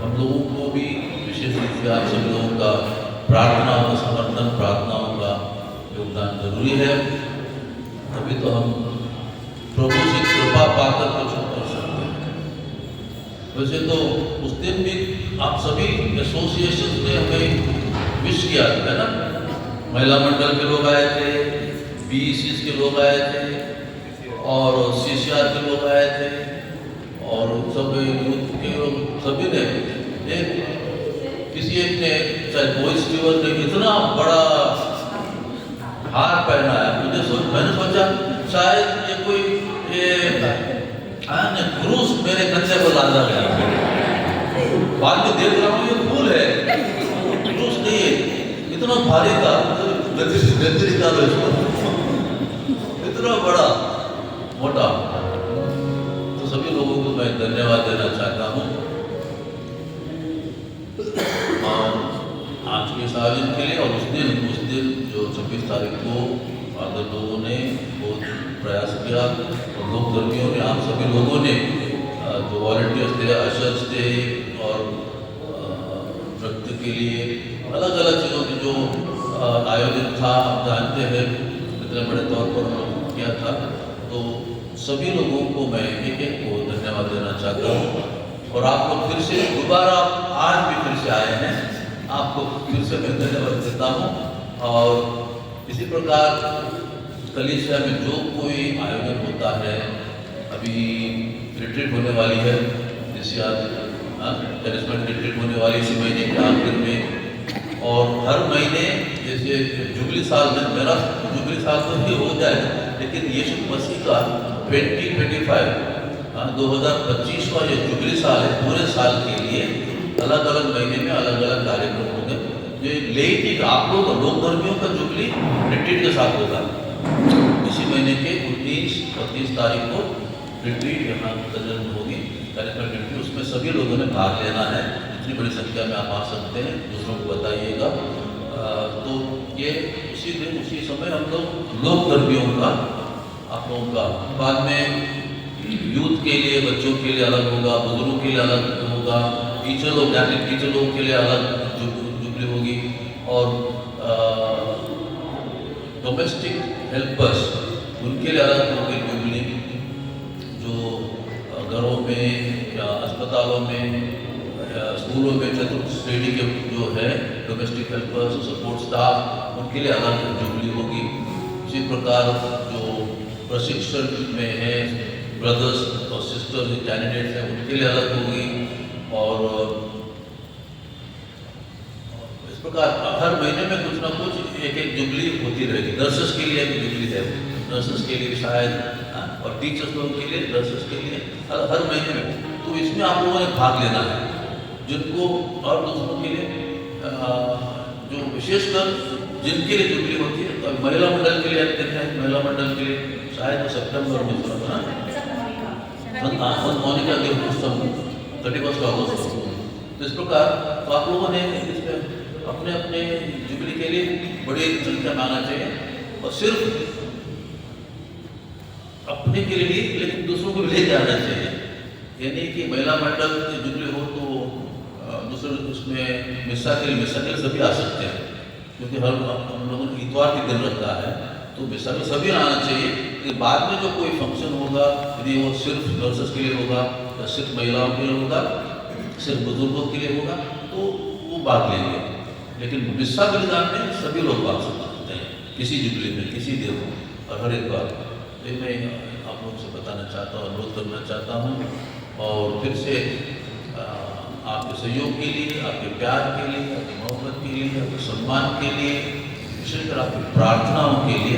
हम लोगों को भी विशेष रूप से आप सभी लोगों का प्रार्थनाओं का समर्थन, प्रार्थनाओं का योगदान जरूरी है। तभी तो हम प्रभु से कृपा पाकर कुछ कर सकते हैं। वैसे तो उस दिन भी आप सभी एसोसिएशन ने हमें विश किया है ना, महिला मंडल के लोग आए थे, बीईसी के लोग आए थे और सीसीआर के लोग आए थे और सब यूथ के लोग, सभी ने किसी एक ने चाहे कोई स्टीवर ने इतना बड़ा हार पहना है। मैंने सोचा शायद ये कोई क्रूस मेरे कंधे पर लादा गया। बाद में देख रहा हूँ ये फूल है, क्रूस नहीं है। इतना भारी था, इतना बड़ा मोटा। तो सभी लोगों को मैं धन्यवाद देना चाहता हूँ आज के साजिश के लिए। और उस दिन जो 26 तारीख को फादर लोगों ने बहुत प्रयास किया और लोक कर्मियों ने, आप सभी लोगों ने जो वॉलंटियर्स थे, अशर्स थे और नृत्य के लिए अलग अलग चीज़ों की जो आयोजन था, आप जानते हैं इतने बड़े तौर पर किया था। तो सभी लोगों को मैं एक को धन्यवाद देना चाहता हूँ और आपको फिर से दोबारा आज भी फिर से आए हैं, आपको फिर से मैं धन्यवाद देता हूँ। और इसी प्रकार कलीसिया में जो कोई आयोजन होता है, अभी रिट्रीट होने वाली है, जैसे आज कैरिस्मेटिक रिट्रीट होने वाली इसी महीने के आखिर में, और हर महीने जैसे जुबली साल में, मेरा जुबली साल तो ये हो जाए, लेकिन यीशु मसीह का 2025 का ये जुबली साल है, पूरे साल के लिए अलग अलग महीने में अलग अलग कार्यक्रम होंगे। ये लेट आप लोग लोक धर्मियों का जुबली रिट्रीट के साथ होगा। इसी महीने के 19 और 30 तारीख को रिट्रीट यहाँ में होगी, कार्यक्रम रिट्रीट। उसमें सभी लोगों ने भाग लेना है, इतनी बड़ी संख्या में आप आ सकते हैं, दूसरों को बताइएगा। तो ये उसी दिन उसी समय हम लोग लोक धर्मियों का आप लोगों का, बाद में यूथ के लिए, बच्चों के लिए अलग होगा, बुजुर्गों के लिए अलग होगा, टीचर लोग के लिए अलग जुबली होगी और डोमेस्टिक हेल्पर्स उनके लिए अलग होगी जुबली। जो घरों में या अस्पतालों में या स्कूलों में चतुर्थ श्रेणी के जो है डोमेस्टिक हेल्पर्स, सपोर्ट स्टाफ, उनके लिए अलग जुबली होगी। इसी प्रकार जो प्रशिक्षण में है, ब्रदर्स और सिस्टर्स कैंडिडेट्स हैं, उनके लिए अलग होगी। और इस प्रकार हर महीने में कुछ ना कुछ एक जुबली होती रहेगी। नर्सेस के लिए एक जुबली है, नर्सेस के लिए शायद, और टीचर्स लोगों के लिए, नर्सेस के लिए हर महीने में। तो इसमें आप लोगों ने भाग लेना है, जिनको और दूसरों के लिए जो विशेषकर जिनके लिए जुबली होती है। तो महिला मंडल के लिए महिला मंडल के लिए शायद सितंबर में मोनिका के 31 अगस्त। तो इस प्रकार तो आप लोगों ने इसमें अपने अपने जुबली के लिए बड़ी संख्या में आना चाहिए और सिर्फ अपने के लिए नहीं, लेकिन दूसरों को भी लेके आना चाहिए। यानी कि महिला मंडल की जुबली हो तो दूसरे उसमें मिस्सा के लिए सभी आ सकते हैं, क्योंकि हर हम लोगों ने इतवार के दिन रखा है, तो मिसा में सभी आना चाहिए। लेकिन बाद में जो कोई फंक्शन होगा, यदि वो सिर्फ नर्सेस के लिए होगा या सिर्फ महिलाओं के लिए होगा, सिर्फ बुजुर्गों के लिए होगा, तो वो भाग लेंगे। लेकिन मिसा बलिदान में सभी लोग भाग सकते हैं, किसी जुबली में, किसी दिन और हर एक बार। ये मैं आप लोगों से बताना चाहता हूँ, अनुरोध करना चाहता हूँ। और फिर से आपके सहयोग के लिए, आपके प्यार के लिए, आपकी मोहब्बत के लिए, आपके सम्मान के लिए, विशेषकर आपकी प्रार्थनाओं के लिए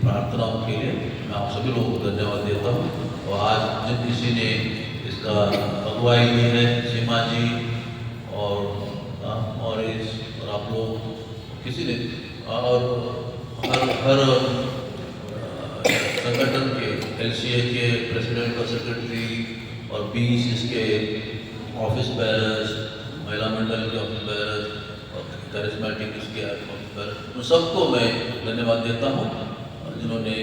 मैं आप सभी लोगों को धन्यवाद देता हूँ। और आज जिन किसी ने इसका अगुवाई की है, सीमा जी और आप लोग किसी ने, और हर संगठन के LCA के प्रेसिडेंट और सेक्रेटरी और 20 इसके ऑफिस बेयरर्स, महिला मंडल के ऑफिस बेयरर्स और करिश्मेटिक इसके ऑफिस बेयरर्स, उन सबको मैं धन्यवाद देता हूँ जिन्होंने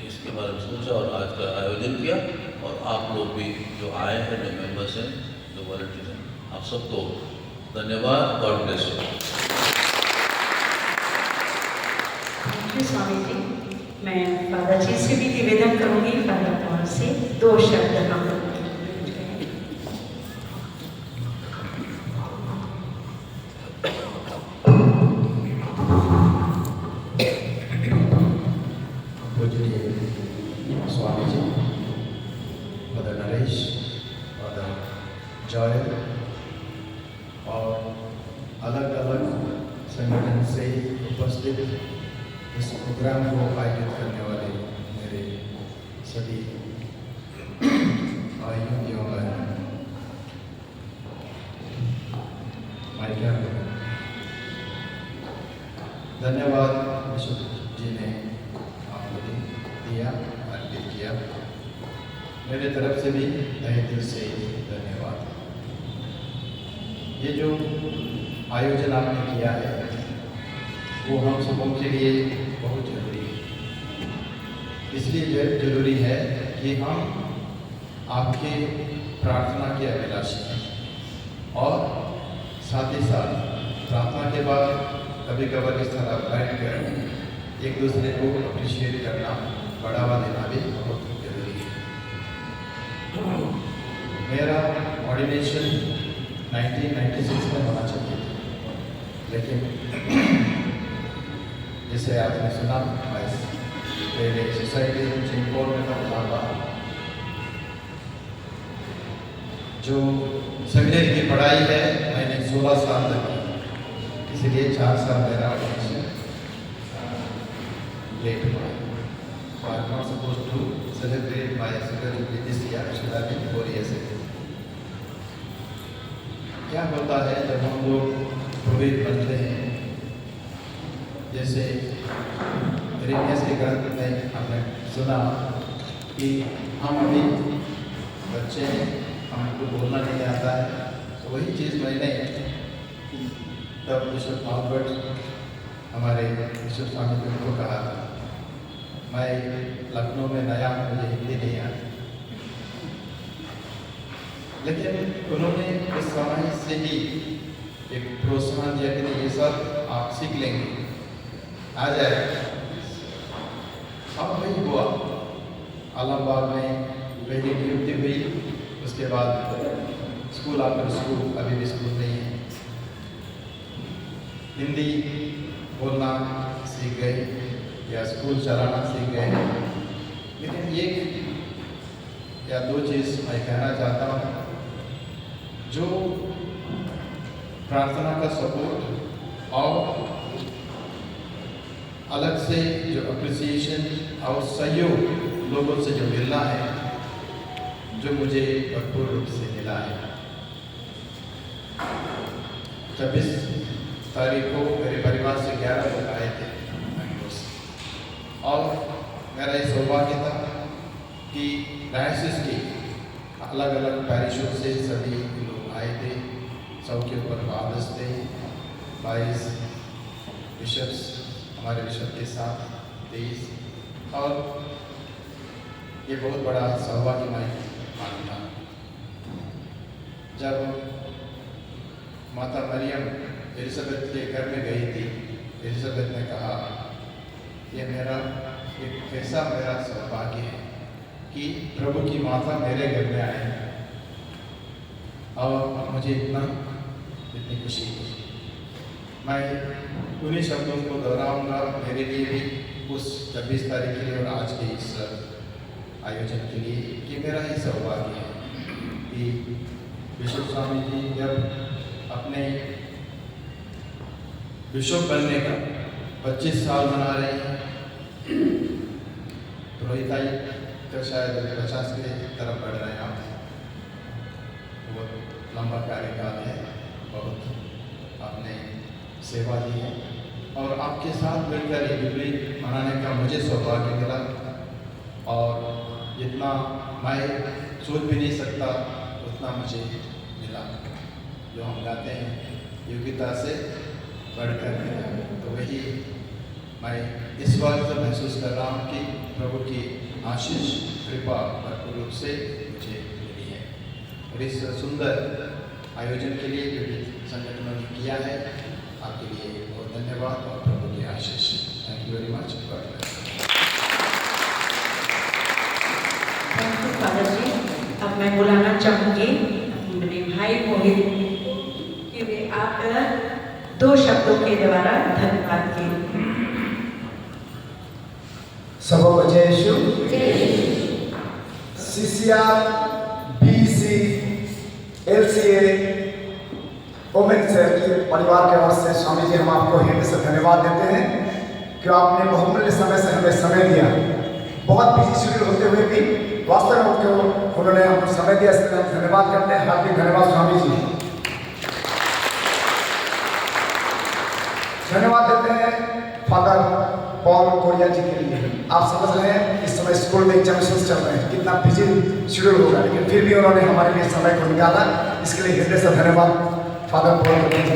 इसके बारे में सोचा और आज का आयोजन किया। और आप लोग भी जो आए हैं, जो मेंबर्स हैं, जो वॉलंटियर्स हैं, आप सबको धन्यवाद। God bless you. Thank you Swami ji. मैं फादर जी से भी निवेदन करूंगी, फादर पॉल से 2 शब्द हम लोग स्वामी जी, मदर नरेश, मदर जॉयल और अलग अलग संगठन से उपस्थित इस प्रोग्राम को आयोजित करने वाले मेरे सभी भाइयों एवं बहनों, धन्यवाद विशुद्ध जी ने आपको दिया, अर्पित किया। मेरे तरफ से भी तहे दिल से धन्यवाद। ये जो आयोजन आपने किया है वो हम सबों के लिए बहुत जरूरी है। इसलिए जरूरी है कि हम आपके प्रार्थना के अभिलाषी हैं और साथ ही साथ प्रार्थना के बाद कभी कभार इस तरह बैठ कर एक दूसरे को अप्रिशिएट करना, बढ़ावा देना भी बहुत जरूरी है। मेरा ऑर्डिनेशन 1996 में होना चाहिए था, लेकिन जैसे आपने सुना, मेरे सोसाइटी चिंपोर में था, जो सेमिनरी की पढ़ाई है मैंने 16 साल तक की, इसलिए 4 साल मेरा ऑर्डिनेशन लेट हुआ। I am not supposed to celebrate my security this year, should have been 4 years ago. क्या होता है जब हम लोग पुरोहित बनते हैं, जैसे यिर्मयाह के ग्रंथ में हमने सुना कि हम अभी बच्चे हैं, हमको बोलना नहीं आता है, तो वही चीज़ मैंने तब बिशप आल्बर्ट हमारे बिशप स्वामी जी को कहा था। मैं लखनऊ में नया हूँ, मुझे हिंदी नहीं आती, लेकिन उन्होंने उस समय से ही एक प्रोत्साहन दिया कि नहीं, ये सब आप सीख लेंगे, आ जाएगा। अब वही हुआ, आलमबाग में पहली नियुक्ति हुई, उसके बाद स्कूल आफ्टर स्कूल, अभी भी स्कूल नहीं है, हिंदी बोलना सीख गए या स्कूल चलाना सीख गए। लेकिन एक या 2 चीज़ मैं कहना चाहता हूँ, जो प्रार्थना का सपोर्ट और अलग से जो अप्रिसिएशन और सहयोग लोगों से जो मिलना है, जो मुझे भरपूर रूप से मिला है। 26 तारीख को मेरे परिवार से 11 लोग आए थे और मेरा ये सौभाग्य था कि डायसिस के अलग अलग पैरिशों से सभी लोग आए थे। सबके ऊपर फादर्स थे, 22 बिशप्स, हमारे बिशप के साथ 23, और ये बहुत बड़ा सौभाग्य मैं मानता हूँ। जब माता मरियम एलिजाबेथ के घर में गई थी, एलिजाबेथ ने कहा, ये मेरा एक कैसा मेरा सौभाग्य है कि प्रभु की माता मेरे घर में आए और मुझे इतनी खुशी हुई। मैं उन्हीं शब्दों को दोहराऊंगा मेरे लिए भी उस 26 तारीख के लिए और आज के इस आयोजन के लिए कि मेरा ही सौभाग्य है कि बिशप स्वामी जी जब अपने बिशप बनने का 25 साल मना रहे हैं, पुरोहिताई तो शायद 50 के तरफ बढ़ रहे हैं आप। बहुत लंबा कार्यकाल है, बहुत आपने सेवा दी है और आपके साथ मिलकर ये जुबली मनाने का मुझे सौभाग्य मिला और जितना मैं सोच भी नहीं सकता उतना मुझे मिला। जो हम गाते हैं योग्यता से बढ़कर मिला, तो वही मैं इस वक्त महसूस कर रहा हूँ कि प्रभु की आशीष कृपा भरपूर रूप से मुझे मिली है। और इस सुंदर आयोजन के लिए जो भी संगठनों ने किया है, आपके लिए बहुत धन्यवाद और प्रभु की आशीष। Thank you very much. Thank you father ji. अब मैं बुलाना चाहूँगी मेरे भाई मोहित कि वे आकर 2 शब्दों के द्वारा धन्यवाद के। सबों को जय Yeshu. CCR, BC, LCA, Oommen sir के परिवार के ओर से स्वामी जी हम आपको हृदय से धन्यवाद देते हैं कि आपने बहुमूल्य समय से हमें समय दिया। बहुत बिजी शेड्यूल होते हुए भी वास्तव में उन्होंने हमको समय दिया, इसलिए हम धन्यवाद करते हैं। हार्दिक धन्यवाद स्वामी जी। धन्यवाद देते हैं फादर पॉल कोरिया जी के लिए। आप समझ रहे हैं इस समय स्कूल में एग्जामिनेशन चल रहे हैं, कितना बिजी शेड्यूल होगा, लेकिन फिर भी उन्होंने हमारे लिए समय को निकाला। इसके लिए हृदय से धन्यवाद फादर पॉल कोरिया जी।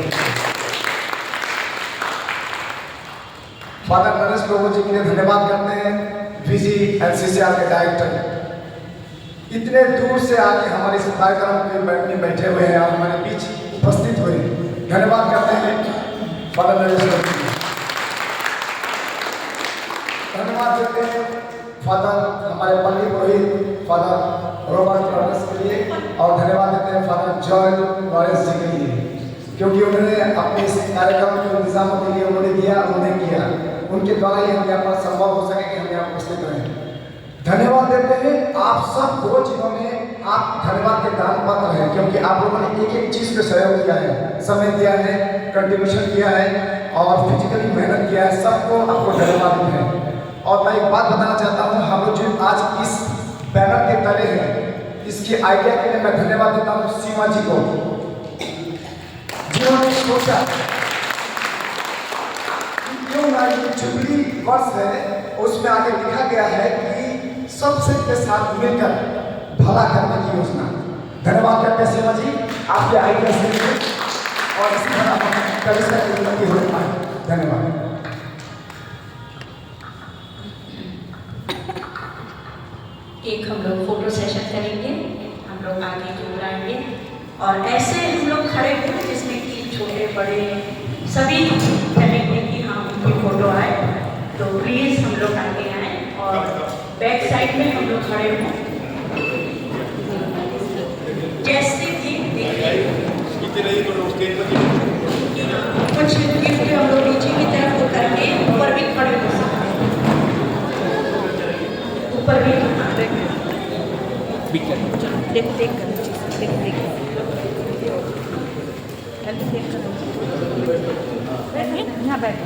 फादर नरेश प्रभु जी के लिए धन्यवाद करते हैं, VG LCCR के डायरेक्टर। इतने दूर से आके हमारे इस कार्यक्रम में बैठे हुए हैं और हमारे बीच उपस्थित हुए हैं। धन्यवाद करते हैं फादर नरेश प्रभु जी। धन्यवाद देते हैं फादर हमारे पल्ली पुरोहित फादर रॉबर्ट लॉरेंस के लिए और धन्यवाद देते हैं फादर जॉय लॉरेंस जी के लिए, क्योंकि उन्होंने अपने इस कार्यक्रम के इंतजाम के लिए उन्होंने दिया, उन्होंने किया। उनके द्वारा ही हम यहाँ पर संभव हो सके कि हम यहाँ उपस्थित रहें। धन्यवाद देते हैं आप सब को जिन्होंने आप धन्यवाद के दान पात्र हैं, क्योंकि आप लोगों ने एक एक चीज़ पे सहयोग किया है, समय दिया है, कंट्रीब्यूशन किया है और फिजिकली मेहनत किया है। सबको आपको धन्यवाद देते हैं। और मैं एक बात बताना चाहता हूँ, हम लोग जो आज इस बैनर के तले हैं, इसके आइडिया के लिए मैं धन्यवाद देता हूँ सीमा जी को, जिन्होंने सोचा क्यों ना ये जुबली वर्ष है, उसमें आगे लिखा गया है कि सबसे के साथ मिलकर भला करने की योजना। धन्यवाद करते हैं सीमा जी आपके आइडिया से और इस तरह कविता की उन्नति हो पाए। धन्यवाद। एक हम लोग फोटो सेशन करेंगे, हम लोग आगे की ओर आएंगे और ऐसे हम लोग खड़े हुए जिसमें कि छोटे बड़े सभी करेंगे कि हाँ उनकी फोटो आए। तो प्लीज़ हम लोग आगे आए और बैक साइड में हम लोग खड़े हों, जैसे कि कुछ गिफ्ट हम लोग नीचे की तरफ होकर के ऊपर भी खड़े हो सकते हैं, ऊपर भी देख देख यहाँ बैठ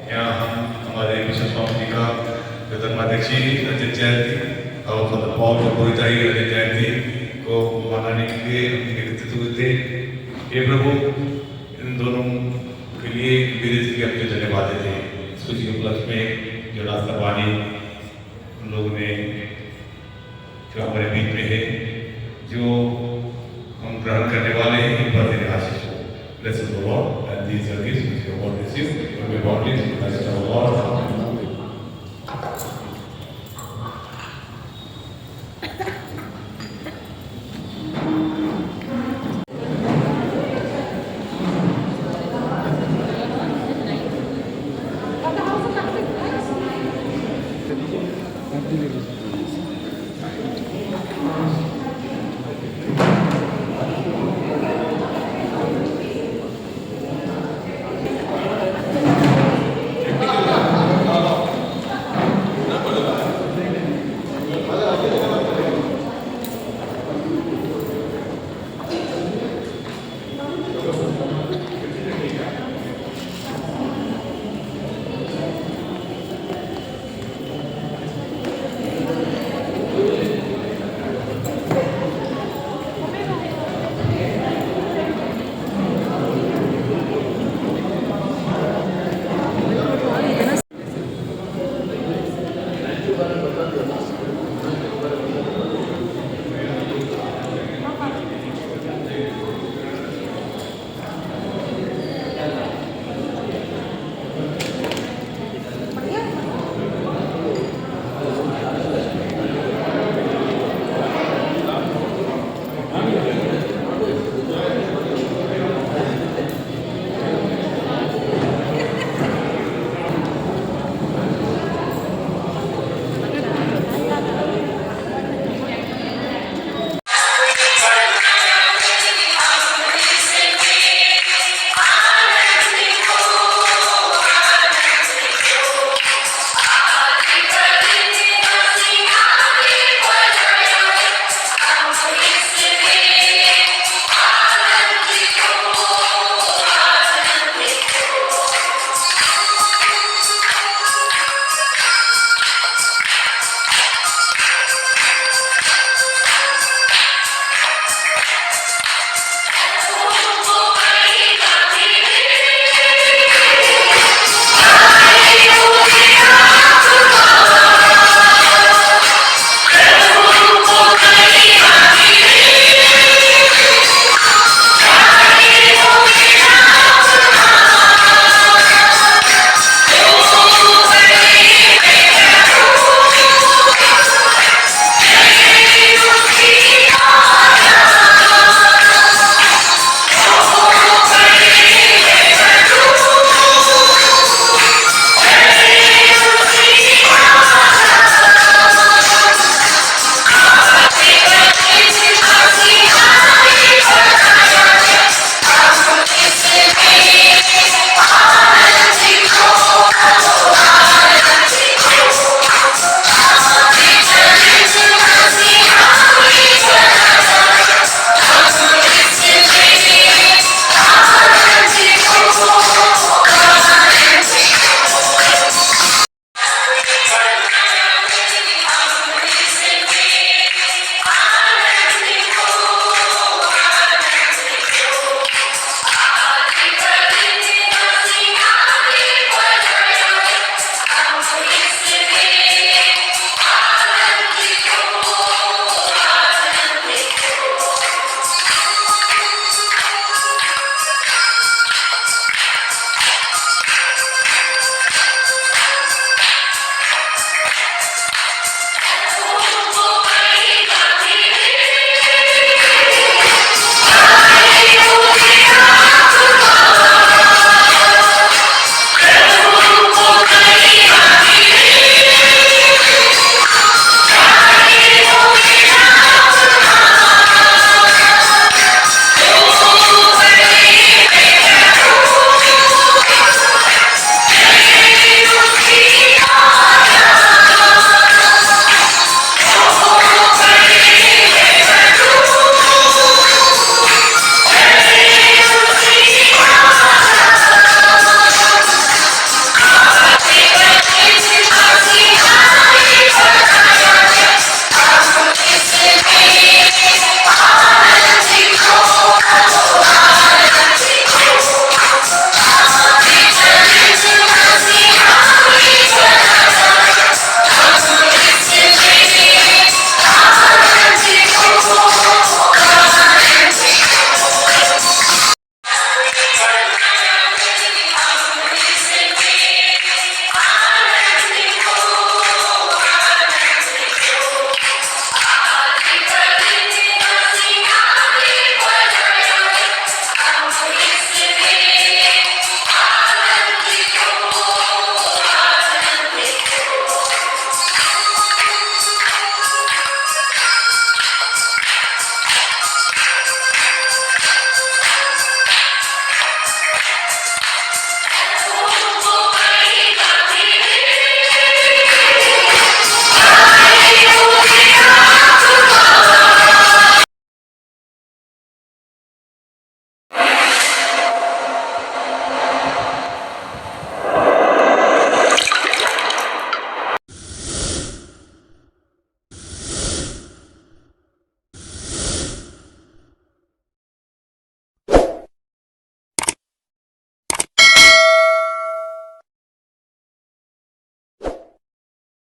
यहाँ हम हमारे बिशप स्वामी जी का धर्माध्यक्षी रजत जयंती और फादर पॉल पुरोहिताई रजत जयंती को मनाने के लिए एकत्रित हुए थे। ये प्रभु इन दोनों के लिए विदेश के अपने धन्यवाद देते हैं। इस खुशी के उपलक्ष्य में जो रास्ता पानी उन लोगों ने जो हमारे बीच में है जो हम ग्रहण करने वाले हैं इन पर तेरे आशीष हो। Bless the Lord and these are gifts which you have all received. May God bless you. Bless the Lord.